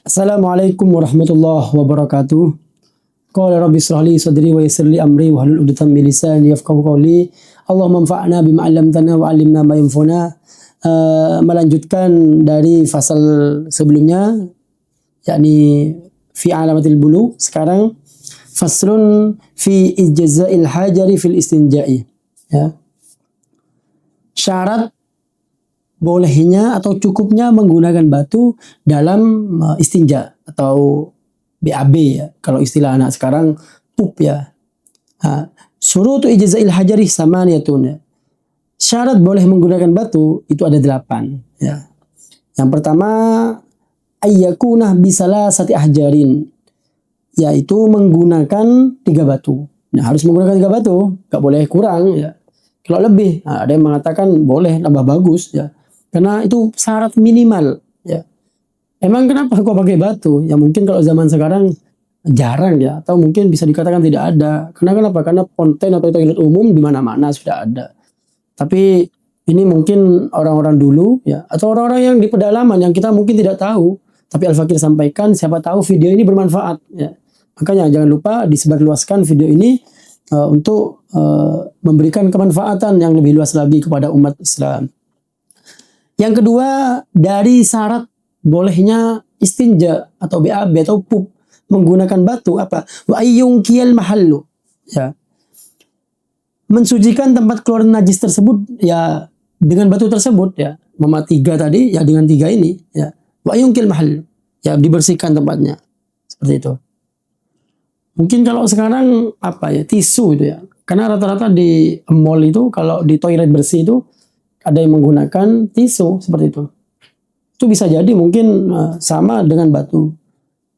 Assalamualaikum warahmatullahi wabarakatuh. Qala rabbi shrah li sadri wa yassir li amri wahlul 'uqdatam min lisani yafqahu qawli. Allahumma anfa'na bima 'allamtana wa 'allimna ma yanfa'una. Melanjutkan dari fasal sebelumnya, yakni fi alamatil bulu. Sekarang faslun fi ijza'il hajari fil istinja'i. Ya. Syarat bolehnya atau cukupnya menggunakan batu dalam istinja atau BAB ya. Kalau istilah anak sekarang pup ya. Syurutu ijza'il hajari samaniyatun ya. Syarat boleh menggunakan batu itu ada 8 ya. Yang pertama ayyakunah bisalasati ahjarin, yaitu menggunakan 3 batu. Nah, harus menggunakan 3 batu, nggak boleh kurang ya. Kalau lebih, ada yang mengatakan boleh tambah bagus ya. Karena itu syarat minimal ya. Emang kenapa kok pakai batu? Ya mungkin kalau zaman sekarang jarang ya, atau mungkin bisa dikatakan tidak ada. Kenapa? Karena fonten atau toilet umum di mana-mana sudah ada. Tapi ini mungkin orang-orang dulu ya, atau orang-orang yang di pedalaman yang kita mungkin tidak tahu. Tapi Al-Fakir sampaikan, siapa tahu video ini bermanfaat ya. Makanya jangan lupa disebarluaskan video ini untuk memberikan kemanfaatan yang lebih luas lagi kepada umat Islam. Yang kedua, dari syarat bolehnya istinja atau BAB atau pup menggunakan batu apa? Wa ayyunkiyal mahallu ya. Mensucikan tempat keluar najis tersebut ya dengan batu tersebut ya. Mama 3 tadi ya, dengan 3 ini ya. Wa ayyunkil mahallu ya, dibersihkan tempatnya. Seperti itu. Mungkin kalau sekarang apa ya, tisu itu ya. Karena rata-rata di mall itu kalau di toilet bersih itu ada yang menggunakan tisu seperti itu. Itu bisa jadi mungkin sama dengan batu.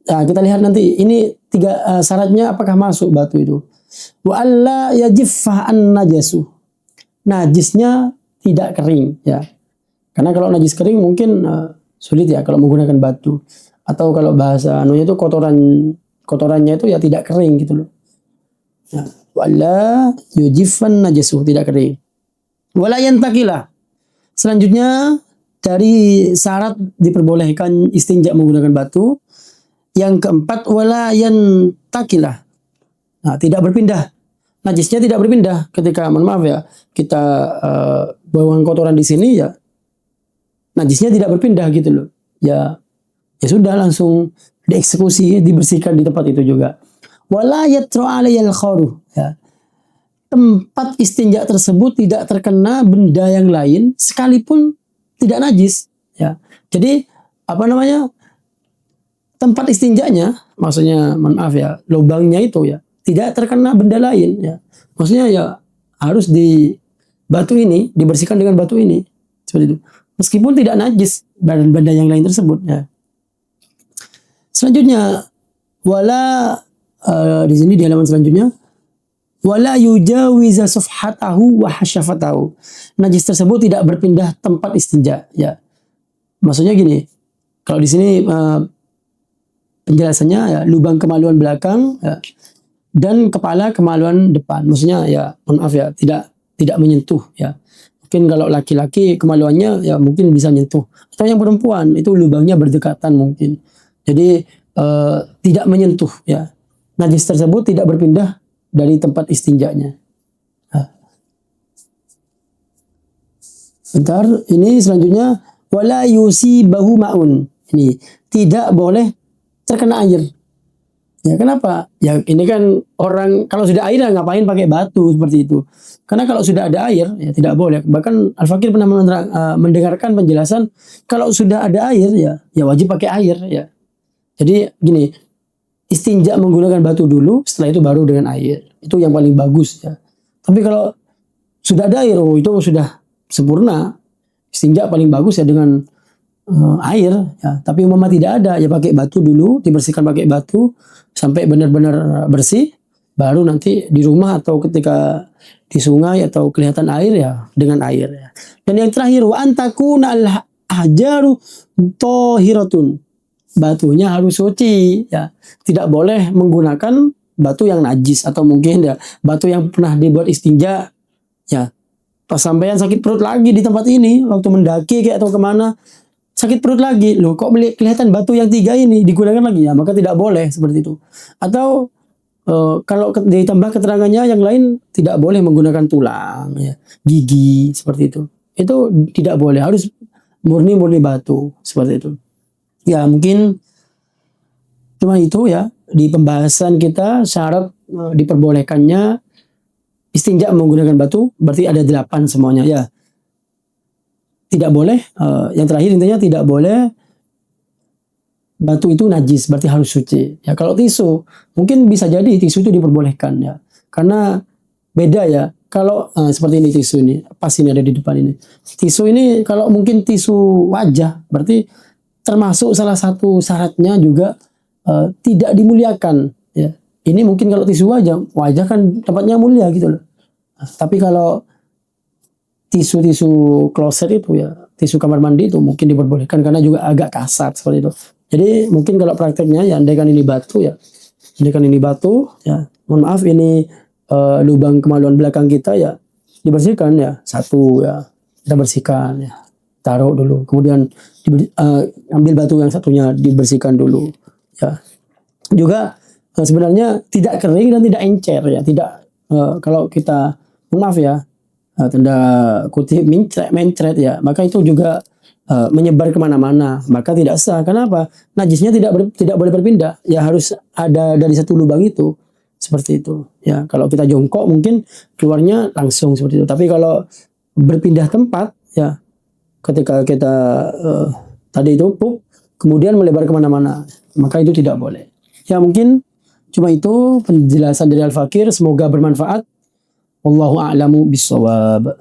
Nah, kita lihat nanti ini 3 syaratnya apakah masuk batu itu. Wa alla yajiffa an najasu. Najisnya tidak kering ya. Karena kalau najis kering mungkin sulit ya kalau menggunakan batu. Atau kalau bahasa anunya itu kotorannya itu ya tidak kering gitu loh. Nah, wa alla yujiffan najasu, tidak kering. Wala yantaqilah. Selanjutnya dari syarat diperbolehkan istinja menggunakan batu, yang keempat wala yantaqilah. Nah, tidak berpindah. Najisnya tidak berpindah ketika maaf ya, kita buang kotoran di sini ya. Najisnya tidak berpindah gitu loh. Ya sudah langsung dieksekusi, dibersihkan di tempat itu juga. Wala yatru alayal kharu ya. Tempat istinja tersebut tidak terkena benda yang lain sekalipun tidak najis ya. Jadi tempat istinjanya, maksudnya maaf ya, lubangnya itu ya tidak terkena benda lain ya. Maksudnya ya harus di batu ini dibersihkan dengan batu ini seperti itu. Meskipun tidak najis benda yang lain tersebut ya. Selanjutnya wala di sini di halaman selanjutnya wala yujawiza sufhatahu wa hasyafatahu. Najis tersebut tidak berpindah tempat istinja ya. Maksudnya gini, kalau di sini penjelasannya ya, lubang kemaluan belakang ya, dan kepala kemaluan depan. Maksudnya ya maaf ya, tidak menyentuh ya. Mungkin kalau laki-laki kemaluannya ya mungkin bisa menyentuh. Atau yang perempuan itu lubangnya berdekatan mungkin. Jadi tidak menyentuh ya. Najis tersebut tidak berpindah dari tempat istinjanya. Bentar, ini selanjutnya wala yusibahu ma'un. Ini tidak boleh terkena air. Ya kenapa? Ya ini kan orang kalau sudah air ngapain pakai batu seperti itu. Karena kalau sudah ada air ya tidak boleh. Bahkan Al-Fakir pernah mendengarkan penjelasan kalau sudah ada air ya wajib pakai air ya. Jadi gini, istinja menggunakan batu dulu, setelah itu baru dengan air. Itu yang paling bagus ya. Tapi kalau sudah ada air, itu sudah sempurna. Istinja paling bagus ya dengan air ya. Tapi umpama tidak ada ya pakai batu dulu, dibersihkan pakai batu sampai benar-benar bersih, baru nanti di rumah atau ketika di sungai atau kelihatan air ya dengan air ya. Dan yang terakhir wa antakuna al-ahjaru tahiratun. Batunya harus suci ya. Tidak boleh menggunakan batu yang najis atau mungkin ya batu yang pernah dibuat istinja ya. Pas sampean sakit perut lagi di tempat ini waktu mendaki kayak atau kemana, sakit perut lagi, loh kok kelihatan batu yang 3 ini digunakan lagi, ya maka tidak boleh seperti itu. Atau kalau ditambah keterangannya yang lain, tidak boleh menggunakan tulang, ya, gigi seperti itu. Itu tidak boleh, harus murni batu seperti itu. Ya mungkin cuma itu ya di pembahasan kita syarat diperbolehkannya istinja menggunakan batu, berarti ada 8 semuanya ya. Tidak boleh, yang terakhir intinya tidak boleh batu itu najis, berarti harus suci. Ya kalau tisu, mungkin bisa jadi tisu itu diperbolehkan ya. Karena beda ya. Kalau seperti ini tisu ini, pas ini ada di depan ini. Tisu ini kalau mungkin tisu wajah, berarti termasuk salah satu syaratnya juga tidak dimuliakan ya. Ini mungkin kalau tisu wajah kan tempatnya mulia gitu loh. Tapi kalau tisu-tisu kloset itu ya, tisu kamar mandi itu mungkin diperbolehkan karena juga agak kasar seperti itu. Jadi mungkin kalau prakteknya ya andaikan ini batu ya, mohon maaf ini lubang kemaluan belakang kita ya dibersihkan ya, satu ya kita bersihkan ya, taruh dulu, kemudian ambil batu yang satunya dibersihkan dulu ya. Juga sebenarnya tidak kering dan tidak encer ya, tidak kalau kita mohon maaf ya, tanda kutip mencret ya, maka itu juga menyebar kemana-mana, maka tidak sah. Kenapa? Najisnya tidak boleh berpindah, ya harus ada dari satu lubang itu, seperti itu. Ya kalau kita jongkok mungkin keluarnya langsung seperti itu. Tapi kalau berpindah tempat, ya ketika kita tadi itu kemudian melebar kemana-mana, maka itu tidak boleh. Ya mungkin cuma itu penjelasan dari Al-Fakir. Semoga bermanfaat. Wallahu a'lamu bissawab.